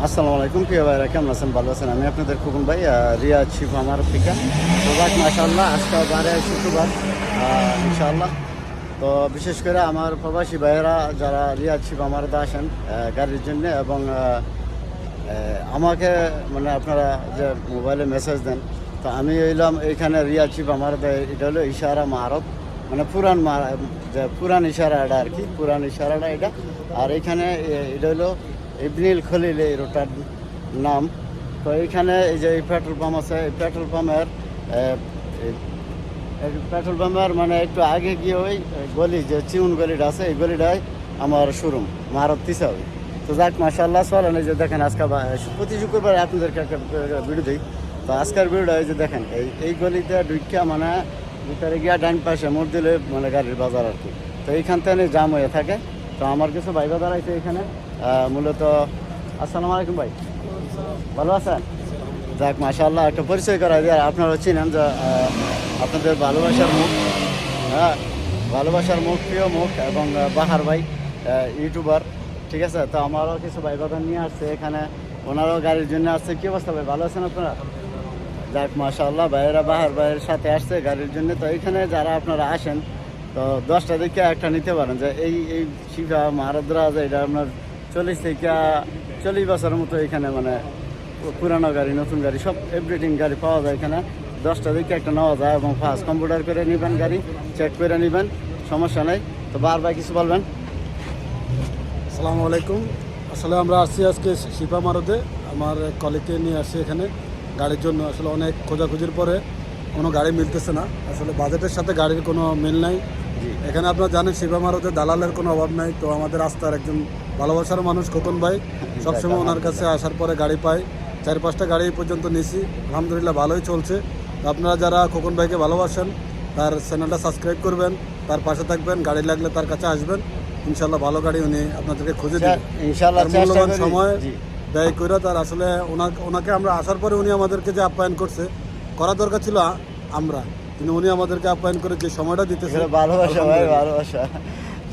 আসসালামু আলাইকুম প্রিয় ভাইরা, কেমন আছেন? ভালো আছেন? আমি আপনাদের খোকন ভাই, রিয়াজ শিব আমার থেকে। তো যাক মাশাআল্লাহ, আজকে বারে শুক্রবার ইনশাআল্লাহ। তো বিশেষ করে আমার প্রবাসী ভাইয়েরা যারা রিয়াজ শিব আমারদা আসেন গাড়ির জন্য, এবং আমাকে মানে আপনারা যে মোবাইলে মেসেজ দেন, তো আমি এলাম এইখানে রিয়াজ শিব আমারদা। এটা হলো ইশারা মারত, মানে যে পুরান ইশারাটা আর কি, পুরান ইশারাটা এটা। আর এইখানে এটা হলো ইবনিল খলিল এই রোটার নাম। তো এইখানে এই যে পেট্রোল পাম্প আছে, এই পেট্রোল পাম্পের মানে একটু আগে গিয়ে ওই গলি যে চিউন গলিটা আছে, এই গলিটায় আমার শোরুম মারত তিসাবি। তো যাক মাশাআল্লাহ, চলেন এই যে দেখেন আজকে প্রতি শুক্রবার আপনাদেরকে একটা ভিডিও দিই। তো আজকের ভিডিওটা এই যে দেখেন, এই গলিতে ঢুকিয়া মানে ভিতরে গিয়া ডান পাশে মোড় দিলে মানে গাড়ির বাজার আর কি। তো এইখান থেকে জাম হয়ে থাকে। তো আমার কিছু ভাই বাজার আছে এখানে মূলত। আসসালামু আলাইকুম ভাই, ভালো আছেন? যাক মাশাআল্লাহ, একটা পরিচয় করা দিয়ে আপনারা চিনেন যে আপনাদের ভালোবাসার মুখ, হ্যাঁ ভালোবাসার মুখ, প্রিয় মুখ, এবং বাহার ভাই ইউটিউবার, ঠিক আছে। তো আমারও কিছু ভাই বাজার নিয়ে আসছে এখানে, ওনারাও গাড়ির জন্য আসছে। কী অবস্থা ভাই, ভালো আছেন আপনারা? যাক মাশাআল্লাহ, ভাইয়েরা বাহার ভাইয়ের সাথে আসছে গাড়ির জন্য। তো এইখানে যারা আপনারা আসেন, তো 10টা দিকে একটা নিতে পারেন যে এই শিবা মারাদ্রা আছে, এটা আপনার 40 বছরের মতো এখানে মানে পুরানো গাড়ি, নতুন গাড়ি, সব এভরিথিং গাড়ি পাওয়া যায় এখানে। 10টা দিকে একটা নেওয়া যায়, এবং ফার্স্ট কম্পিউটার করে নেবেন, গাড়ি চেক করে নেবেন, সমস্যা নেই। তো বারবার কিছু বলবেন। আসসালামু আলাইকুম। আসলে আমরা আসছি আজকে শিপা মারতে, আমার কলিগকে নিয়ে আসছি এখানে গাড়ির জন্য। আসলে অনেক খোঁজাখুঁজির পরে কোনো গাড়ি মিলতেছে না, আসলে বাজেটের সাথে গাড়ির কোনো মিল নাই। এখানে আপনারা জানেন শিপা মারতে দালালের কোনো অভাব নাই। তো আমাদের রাস্তার একজন ভালোবাসার মানুষ খোকন ভাই, সবসময় ওনার কাছে আসার পরে গাড়ি পাই। 4-5টা গাড়ি পর্যন্ত নিছি, আলহামদুলিল্লাহ ভালোই চলছে। তো আপনারা যারা খোকন ভাইকে ভালোবাসেন, তার চ্যানেলটা সাবস্ক্রাইব করবেন, তার পাশে থাকবেন, গাড়ি লাগলে তার কাছে আসবেন। ইনশাল্লাহ ভালো গাড়ি উনি আপনাদেরকে খুঁজে দেবেন ইনশাআল্লাহ। মূল্যবান সময় ব্যয় করে তার আসলে ওনাকে আমরা আসার পরে উনি আমাদেরকে যে আপ্যায়ন করছে, করা দরকার ছিল আমরা, কিন্তু উনি আমাদেরকে আপ্যায়ন করে যে সময়টা দিতেছে, ভালোবাসা ভাই, ভালোবাসা।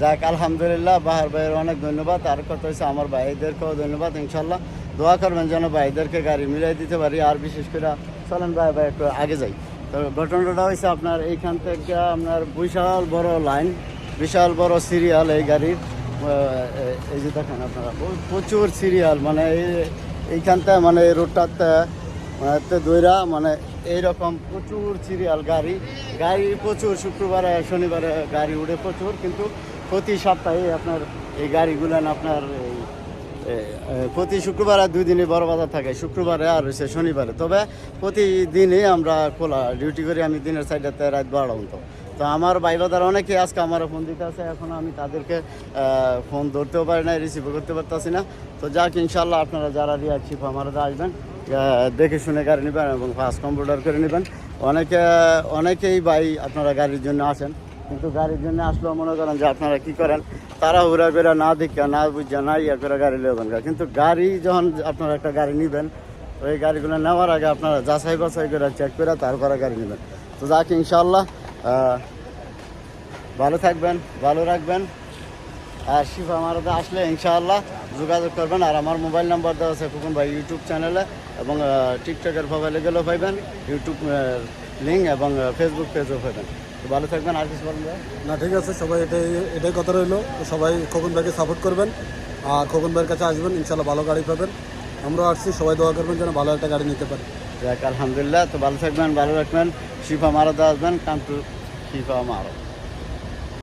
যাক আলহামদুলিল্লাহ, বাহার ভাইয়ের অনেক ধন্যবাদ। আর কথা হচ্ছে আমার ভাইদেরকেও ধন্যবাদ। ইনশাল্লাহ দোয়া করবেন যেন ভাইদেরকে গাড়ি মিলাই দিতে পারি। আর বিশেষ করে চলেন ভাই একটু আগে যাই। তো ঘটনাটা হয়েছে আপনার এইখান থেকে আপনার বিশাল বড় লাইন, বিশাল বড় সিরিয়াল এই গাড়ির। এই যে দেখেন আপনারা প্রচুর সিরিয়াল, মানে এইখানটা মানে এই রোডটাতে দইরা মানে এইরকম প্রচুর সিরিয়াল গাড়ি প্রচুর। শুক্রবারে শনিবারে গাড়ি উঠে প্রচুর, কিন্তু প্রতি সপ্তাহে আপনার এই গাড়িগুলো আপনার প্রতি শুক্রবারে 2 দিনই বড় বাজার থাকে, শুক্রবারে আর হচ্ছে শনিবারে। তবে প্রতিদিনই আমরা খোলা ডিউটি করি, আমি দিনের সাইডেতে রাত 12টা পর্যন্ত। তো আমার ভাই বাজার অনেকে আজকে আমার ফোন দিতে আছে, এখন আমি তাদেরকে ফোন ধরতেও পারি না, রিসিভও করতে পারতেছি না। তো যাক ইনশাল্লাহ আপনারা যারা রিয়াজ শিব আমারদা আসবেন, দেখে শুনে গাড়ি নেবেন এবং ফার্স্ট কম্পিউটার করে নেবেন। অনেকেই ভাই আপনারা গাড়ির জন্য আসেন, কিন্তু গাড়ির জন্য আসলেও মনে করেন যে আপনারা কি করেন, তারা হুড়া করে না দেখা না বুঝা না ইয়া করে গাড়ি নেবেন। কিন্তু গাড়ি যখন আপনারা একটা গাড়ি নেবেন, তো এই গাড়িগুলো নেওয়ার আগে আপনারা যাচাই বাছাই করে চেক করে তারপরে গাড়ি নেবেন। তো যাক ইনশাল্লাহ ভালো থাকবেন, ভালো রাখবেন। আর শিফা মারাতে আসলে ইনশাআল্লাহ যোগাযোগ করবেন। আর আমার মোবাইল নাম্বার দেওয়া আছে খোকন ভাই ইউটিউব চ্যানেলে, এবং টিকটকের প্রোফাইলে গেলেও পাইবেন, ইউটিউব লিঙ্ক, এবং ফেসবুক পেজও পাইবেন। তো ভালো থাকবেন। আর কিছু বলবেন না? ঠিক আছে, সবাই এটাই কথা রইলো। তো সবাই খোকন ভাইকে সাপোর্ট করবেন, আর খোকন ভাইয়ের কাছে আসবেন, ইনশাল্লাহ ভালো গাড়ি পাবেন। আমরাও আসছি, সবাই দোয়া করবেন যেন ভালো একটা গাড়ি নিতে পারি। যাক আলহামদুলিল্লাহ। তো ভালো থাকবেন, ভালো রাখবেন। শিফা মারাতে আসবেন, কাম টু শিফা মারো।